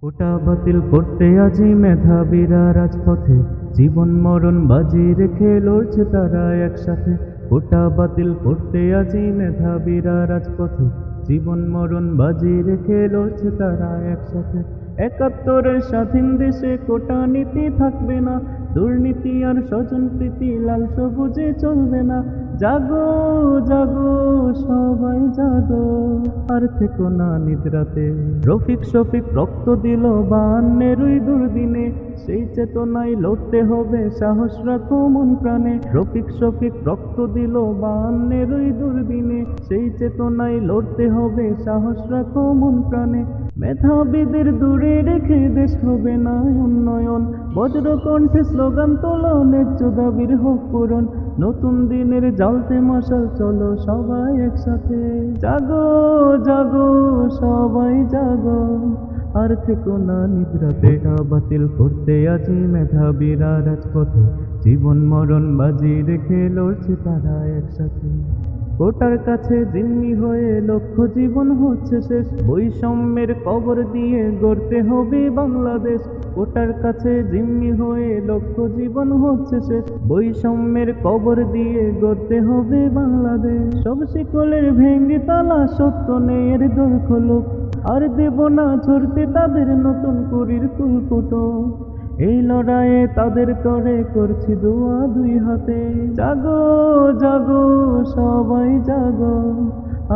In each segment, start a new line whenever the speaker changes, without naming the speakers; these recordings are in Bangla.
কোটা বাতিল করতে আজি মেধাবীরা রাজপথে, জীবন মরণ বাজি রেখে লড়ছে তারা একসাথে। কোটা বাতিল করতে আজি মেধাবীরা রাজপথে, জীবন মরণ বাজি রেখে লড়ছে তারা একসাথে। ৭১-এর স্বাধীন দেশে কোটা নীতি থাকবে না, দুর্নীতি আর স্বজনপ্রীতি লাল সবুজে চলবে না। জাগো জাগো সবাই জাগো, আর থেকো না নিদ্রাতে। রফিক শফিক রক্ত দিল ৫২-র দুর্দিনে, সেই চেতনায় লড়তে হবে, সাহস রাখো মন প্রাণে। রফিক শফিক রক্ত দিল ৫২-র দুর্দিনে, সেই চেতনায় লড়তে হবে, সাহস রাখো মন প্রাণে। মেধাবীদের দূরে রেখে দেশ হবে না উন্নয়ন, বজ্রকণ্ঠে স্লোগান তোলো, ন্যায্য দাবির হোক পূরণ। নতুন দিনের জ্বালতে মশাল, চলো সবাই একসাথে। জাগো জাগো সবাই জাগো, আর থেকো না নিদ্রাতে। কোটা বাতিল করতে আজি মেধাবীরা রাজপথে, জীবন মরণ বাজি রেখে লড়ছে তারা একসাথে। কোটার কাছে জিম্মি হয়ে লক্ষ্য জীবন হচ্ছে শেষ, বৈষম্যের কবর দিয়ে গড়তে হবে বাংলাদেশ। কোটার কাছে জিম্মি হয়ে লক্ষ্য জীবন হচ্ছে শেষ, বৈষম্যের কবর দিয়ে গড়তে হবে বাংলাদেশ। সব শিকলের ভেঙে তালা, সত্য ন্যায়ের দোর খোলক, আর দেব না ছড়তে তাদের নতুন কুড়ির কুলকুটো। এই লড়াইয়ে তাদের তরে করছি দোয়া দুই হাতে। জাগো জাগো সবাই জাগো,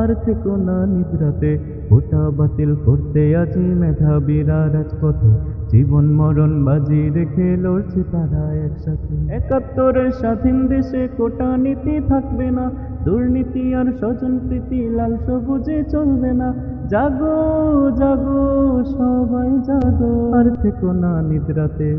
আর থেকো না নিদ্রাতে। কোটা বাতিল করতে আজি মেধাবীরা রাজপথে, জীবন মরণ বাজি রেখে লড়ছে তারা একসাথে। ৭১-এর স্বাধীন দেশে কোটা নীতি থাকবে না, দুর্নীতি আর স্বজনপ্রীতি লাল সবুজে চলবে না। জাগো জাগো সবাই জাগো, আর থেকো না নিদ্রাতে।